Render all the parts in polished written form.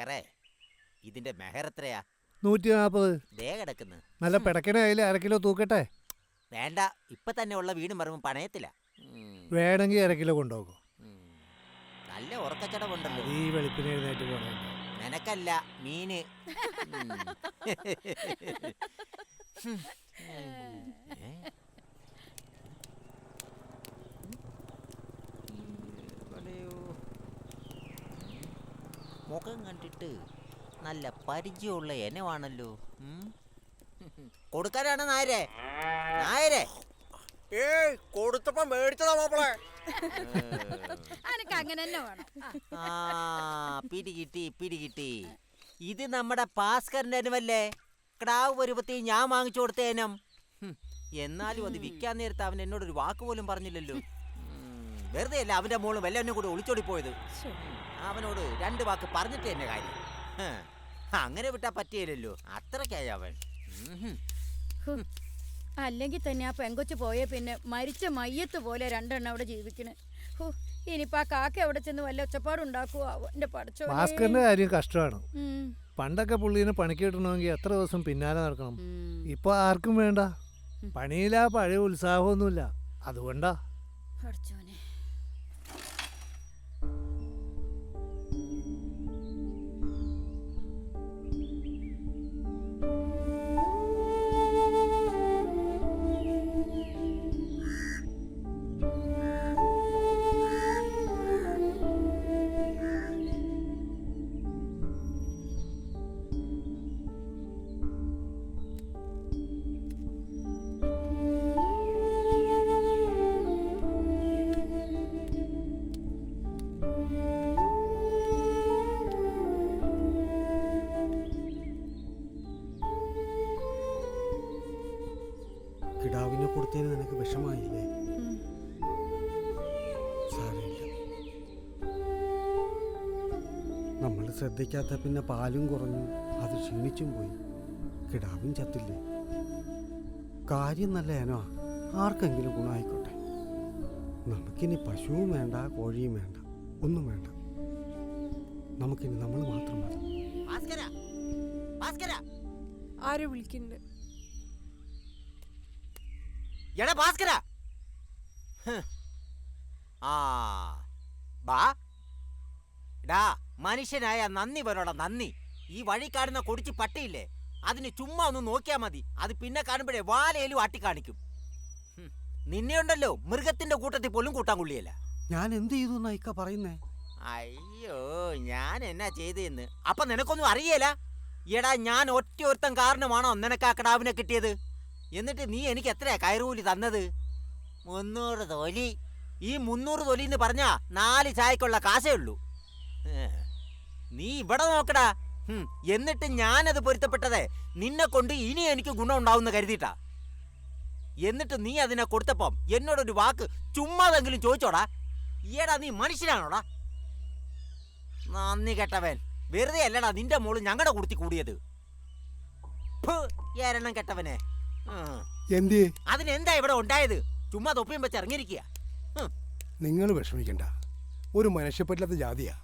ഭാസ്കരേ, ഇതിന്റെ മെഹർ എത്രയാ? 140. ദേ കിടക്കുന്നു. നല്ല പിടക്കണ കയ്യിൽ 1/2 കിലോ തൂക്കട്ടെ? വേണ്ട, ഇപ്പൊ തന്നെ ഉള്ള വീടും പറമ്പും പണയത്തില്ല. വേണമെങ്കിൽ 1/2 കിലോ കൊണ്ടുപോകും. നല്ല ഉറക്കച്ചടവുണ്ടല്ലോ. ഈ വെളുപ്പിന് എഴുന്നേറ്റ് പോണേ. നിനക്കല്ല, മീന്. മുഖം കണ്ടിട്ട് നല്ല പരിചയമുള്ള എനവാണല്ലോ. കൊടുക്കാനാണ് നായരെ. നായരെ കൊടുത്തപ്പോ മേടിച്ചതാ മാപ്പിളെ. പിടികിട്ടി. ഇത് നമ്മുടെ ഭാസ്കരന്റെ അനവല്ലേ? ക്ടാവ് പരുവത്തി ഞാൻ വാങ്ങിച്ചു കൊടുത്ത ഇനം. എന്നാലും അത് വിൽക്കാൻ നേരത്തെ അവൻ എന്നോടൊരു വാക്ക് പോലും പറഞ്ഞില്ലല്ലോ. വെറുതെ അല്ല അവന്റെ മോള് വല്ലവനും കൂടെ ഒളിച്ചോടി പോയത്. അവനോട് 2 വാക്ക് പറഞ്ഞിട്ട് എന്നെ കാര്യം. അങ്ങനെ വിട്ടാ പറ്റിയില്ലല്ലോ. അത്രക്കായി അവൻ. അല്ലെങ്കിൽ തന്നെ ആ പെങ്കൊച്ചു പോയ പിന്നെ മരിച്ച മയ്യത്ത് പോലെ 2 എണ്ണം അവിടെ ജീവിക്കണേ. ഇനിയിപ്പോ ആ കാക്ക അവിടെ ചെന്ന് വല്ല ഒച്ചപ്പാടുണ്ടാക്കുവോ എന്റെ പഠിച്ചോ. ഭാസ്കറിന്റെ കാര്യം കഷ്ടമാണ്. പണ്ടൊക്കെ പുള്ളീനെ പണിക്ക് കിട്ടണമെങ്കിൽ എത്ര ദിവസം പിന്നാലെ നടക്കണം. ഇപ്പൊ ആർക്കും വേണ്ട. പണിയിലാ പഴയ ഉത്സാഹമൊന്നുമില്ല. അതുകൊണ്ടാ. കിടാവിനെ കൊടുത്തതിന് നിനക്ക് വിഷമായില്ലേ? സാരമില്ല. നമ്മൾ ശ്രദ്ധിക്കാത്ത പിന്നെ പാലും കുറഞ്ഞു, അത് ക്ഷീണിച്ചും പോയി. കിടാവും ചത്തില്ലേ? കാര്യം നല്ല ഏനോ, ആർക്കെങ്കിലും ഗുണമായിക്കോട്ടെ. നമുക്കിനി പശുവും വേണ്ട, കോഴിയും വേണ്ട, ഒന്നും വേണ്ട. നമുക്കിനി നമ്മൾ മാത്രം മതി. ആരെ വിളിക്കുന്നുണ്ട്? എടാ ഭാസ്കര, മനുഷ്യനായ നന്ദി വരോടാ നന്ദി. ഈ വഴി കാണുന്ന കൊടിച്ച് പട്ടിയില്ലേ, അതിന് ചുമ്മാ ഒന്ന് നോക്കിയാ മതി. അത് പിന്നെ കാണുമ്പോഴേ വാലയിലും ആട്ടിക്കാണിക്കും. നിന്നെ ഉണ്ടല്ലോ മൃഗത്തിന്റെ കൂട്ടത്തിൽ പോലും കൂട്ടാൻ കൊള്ളിയല്ല. ഞാൻ എന്ത് ചെയ്തു ഇക്ക പറയുന്നേ? അയ്യോ, ഞാൻ എന്നാ ചെയ്തെന്ന് അപ്പൊ നിനക്കൊന്നും അറിയേല. എടാ, ഞാൻ ഒറ്റ കാരണമാണോ നിനക്ക് ആ കിടാവിനെ കിട്ടിയത്? എന്നിട്ട് നീ എനിക്ക് എത്രയാ കയറൂലി തന്നത്? 300 തൊലി. ഈ 300 തൊലി എന്ന് പറഞ്ഞാ 4 ചായക്കുള്ള കാശേ ഉള്ളൂ. നീ ഇവിടെ നോക്കടാ. എന്നിട്ട് ഞാനത് പൊരുത്തപ്പെട്ടതേ നിന്നെ കൊണ്ട് ഇനി എനിക്ക് ഗുണം ഉണ്ടാവുന്ന കരുതിയിട്ടാ. എന്നിട്ട് നീ അതിനെ കൊടുത്തപ്പം എന്നോടൊരു വാക്ക് ചുമ്മാതെങ്കിലും ചോദിച്ചോടാ. ഈടാ, നീ മനുഷ്യനാണോടാ? നന്ദി കെട്ടവൻ. വെറുതെ അല്ലടാ നിന്റെ മോള് ഞങ്ങളുടെ കുടുത്തി കൂടിയത്. ഏരെണ്ണം കെട്ടവനെ. അതിനെന്താ ഇവിടെ ഉണ്ടായത്? ചുമ്മാ തൊപ്പിയും വെച്ച് ഇറങ്ങിയിരിക്കുക. നിങ്ങൾ വിഷമിക്കണ്ട, ഒരു മനുഷ്യപ്പറ്റാത്ത ജാതിയാ.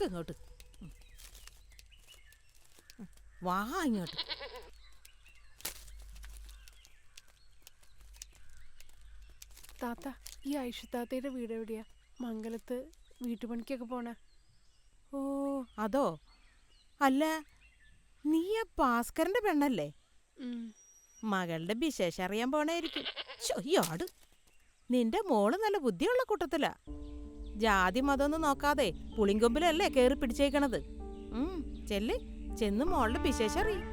നടക്ക് ഇങ്ങോട്ട്. വാ ഇങ്ങോട്ട്. താത്ത, ഈ ഐഷത്താത്തയുടെ വീട് എവിടെയാ? മംഗലത്ത് വീട്ടുപണിക്കൊക്കെ പോണേ. ഓ അതോ? അല്ല, നീ ആ ഭാസ്കരന്റെ പെണ്ണല്ലേ? മകളുടെ വിശേഷം അറിയാൻ പോണേയിരിക്കും. ചൊയ്യാട്, നിന്റെ മോള് നല്ല ബുദ്ധിയുള്ള കൂട്ടത്തിലാ. ജാതി മതമൊന്നും നോക്കാതെ പുളിങ്കൊമ്പിലല്ലേ കേറി പിടിച്ചേക്കണത്. ചെല്ല്, ചെന്ന് മോളുടെ വിശേഷം അറിയും.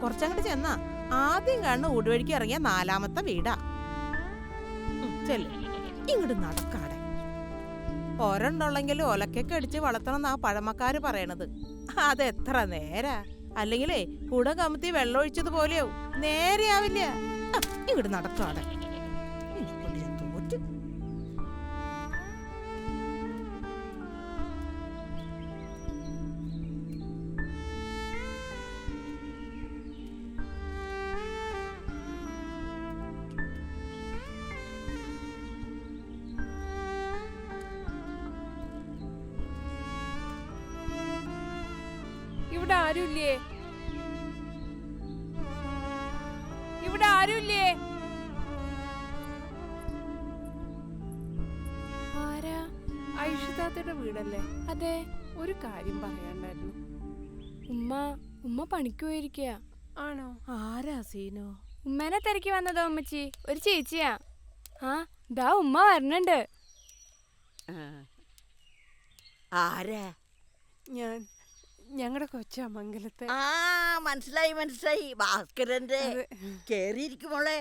കുറച്ചങ്ങോട്ട് ചെന്നാ ആദ്യം കാണുന്ന ഊടുവഴിക്ക് ഇറങ്ങിയ 4ാമത്തെ വീടാ. ചെല്ല്, ഇങ്ങോട്ട് നടക്കാടെ. ഒരെണ്ണുള്ളെങ്കിലും ഒലക്കൊക്കെ അടിച്ച് വളർത്തണം ആ പഴമക്കാര് പറയണത്. അതെത്ര നേരാ. അല്ലെങ്കിലേ കുട കമത്തി വെള്ളമൊഴിച്ചതുപോലെയാവും, നേരെയാവില്ല. ഇങ്ങോട്ട് നടക്കാടെ. തോറ്റ്. ഇവിടെ ആരുമില്ലേ? ഇവിടെ ആരുമില്ലേ? ആരാ? ഐഷത്താത്തയുടെ വീടല്ലേ? അതെ. ഒരു കാര്യം പറയാണ്ടായിരുന്നു. ഉമ്മ പണിക്ക് പോയിരിക്കുക. ആണോ? ആരാ സീനു? ഉമ്മേനെ തിരക്കി വന്നതോ ഉമ്മച്ചി? ഒരു ചേച്ചിയാ. ആ ദാ ഉമ്മ വരണുണ്ട്. ആരാ? ഞങ്ങളുടെ കൊച്ചാ മംഗലത്തെ. ആ മനസ്സിലായി, ഭാസ്കരന്റെ. കേറിയിരിക്കുമോളെ,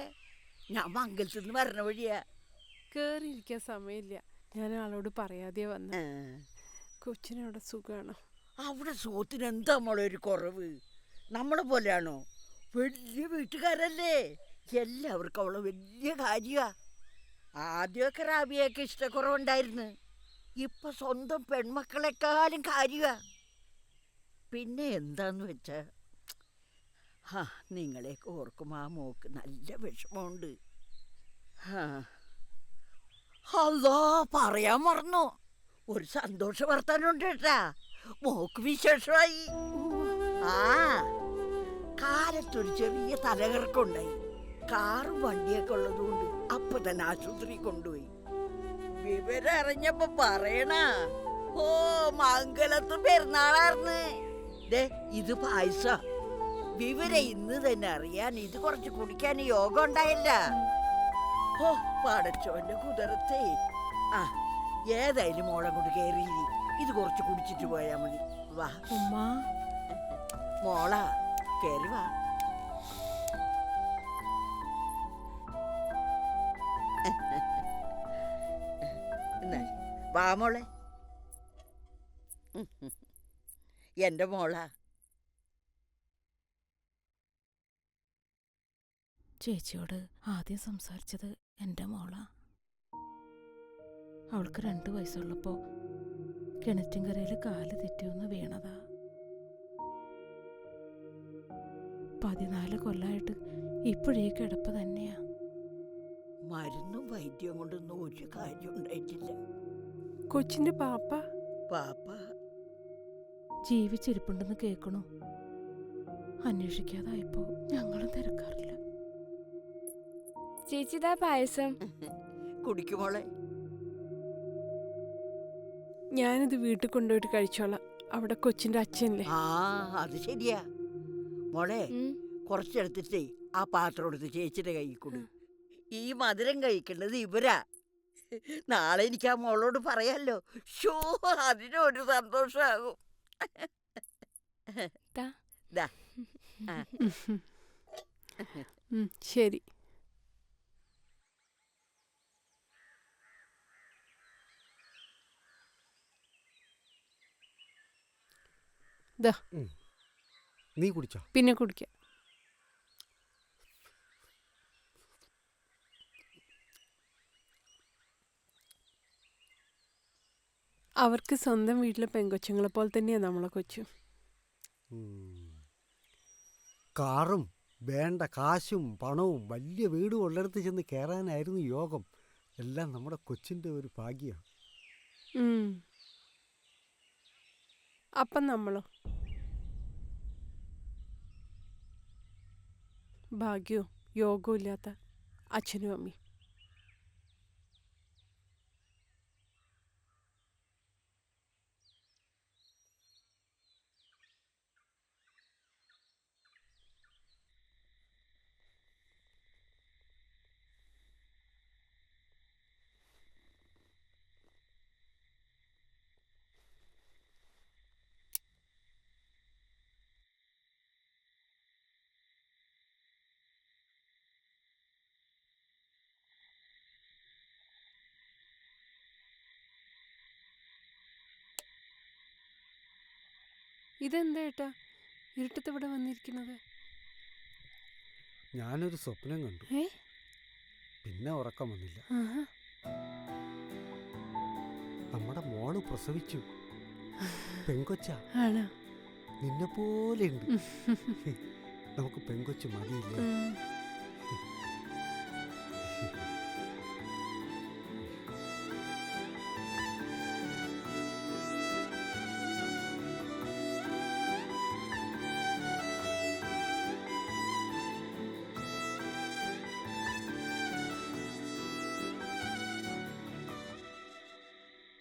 ഞാൻ മംഗലത്ത് നിന്ന് വരണ വഴിയാ. കേറിയിരിക്കാൻ സമയമില്ല, ഞാൻ ആളോട് പറയാതെ വന്ന. കൊച്ചിനവിടെ സുഖാണോ? അവിടെ സോത്തിന് എന്താ മോളെ ഒരു കുറവ്? നമ്മളെ പോലെയാണോ? വലിയ വീട്ടുകാരല്ലേ, എല്ലാവർക്കും അവളെ വലിയ കാര്യമാ. ആദ്യമൊക്കെ റാബിയൊക്കെ ഇഷ്ടക്കുറവുണ്ടായിരുന്നു, ഇപ്പൊ സ്വന്തം പെൺമക്കളെക്കാളും കാര്യമാ. പിന്നെ എന്താന്ന് വെച്ചാ, നിങ്ങളെയൊക്കെ ഓർക്കുമ്പോ ആ മോക്ക് നല്ല വിഷമമുണ്ട്. അല്ലോ, പറയാൻ മറന്നു, ഒരു സന്തോഷ വർത്താനുണ്ട് കേട്ടാ. മോക്ക് വിശേഷമായി. ആ കാലത്തൊരു ചെറിയ തലകറക്കമുണ്ടായി. കാറും വണ്ടിയൊക്കെ ഉള്ളതുകൊണ്ട് അപ്പൊ തന്നെ ആശുപത്രി കൊണ്ടുപോയി. വിവരം അറിഞ്ഞപ്പോ പറയണ, ഓ മംഗലത്ത് പെരുന്നാളാർന്ന്. ഇത് പായസ. വിവരം ഇന്ന് തന്നെ അറിയാൻ ഇത് കുറച്ച് കുടിക്കാൻ യോഗം ഉണ്ടായില്ല. ഓ പടച്ചോന്റെ കുതിരത്തെ. ആ ഏതായാലും മോളെ കൊണ്ട് കയറി, ഇത് കുറച്ച് കുടിച്ചിട്ട് പോയാ മതി. വാ ഉമ്മ. മോളാ, കയറി വാ. വാ മോളെ. എന്റെ മോളാ. ചേച്ചിയോട് ആദ്യം സംസാരിച്ചത് എൻ്റെ മോളാ. അവൾക്ക് 2 വയസ്സുള്ളപ്പോ കിണറ്റിൻകരയിൽ കാല് തെറ്റിയൊന്ന് വീണതാ. 14 കൊല്ലമായിട്ട് ഇപ്പോഴേ കിടപ്പ് തന്നെയാ. മരുന്നും വൈദ്യം കൊണ്ടൊന്നും ഒരു കാര്യം ഉണ്ടായിട്ടില്ല. കൊച്ചിന്റെ പാപ്പ ജീവിച്ചിരിപ്പുണ്ടെന്ന് കേൾക്കണു. അന്വേഷിക്കാതായപ്പോ ഞങ്ങളും തിരക്കാറില്ല. ചേച്ചിതാ പായസം. കുടിക്കുമോളെ. ഞാനിത് വീട്ടിൽ കൊണ്ടുപോയിട്ട് കഴിച്ചോളാം. അവിടെ കൊച്ചിന്റെ അച്ഛനല്ലേ? ആ അത് ശരിയാ മോളെ. കുറച്ചെടുത്തിട്ടേ ആ പാത്രം എടുത്ത് ചേച്ചിയുടെ കൈ കൊടു. ഈ മധുരം കഴിക്കേണ്ടത് ഇവരാ. നാളെ എനിക്ക് ആ മോളോട് പറയാലോ. ഷോ, അതിനൊരു സന്തോഷാകും. ശരി. നീ കുടിച്ചോ? പിന്നെ കുടിക്കാം. അവർക്ക് സ്വന്തം വീട്ടിലെ പെങ്കൊച്ചുങ്ങളെ പോലെ തന്നെയാണ് നമ്മളെ കൊച്ചു. കാറും വേണ്ട കാശും പണവും വലിയ വീടും ഉള്ളിടത്ത് ചെന്ന് കയറാനായിരുന്നു യോഗം. എല്ലാം നമ്മുടെ കൊച്ചിൻ്റെ ഒരു ഭാഗ്യമാണ്. അപ്പം നമ്മളോ? ഭാഗ്യവും യോഗവും ഇല്ലാത്ത അച്ഛനും അമ്മയും. ഇതെന്താ ഏട്ടാ ഇരുട്ടത്ത് ഇവിടെ വന്നിരിക്കുന്നത്? ഞാനൊരു സ്വപ്നം കണ്ടു. ഏ? പിന്നെ ഉറക്കം വന്നില്ല. ആഹാ. നമ്മുടെ മോള് പ്രസവിച്ചു. പെങ്കൊച്ച. ആണോ? നിന്നെ പോലെ ഉണ്ട്. നമുക്ക് പെങ്കൊച്ചു മതിയില്ലേ?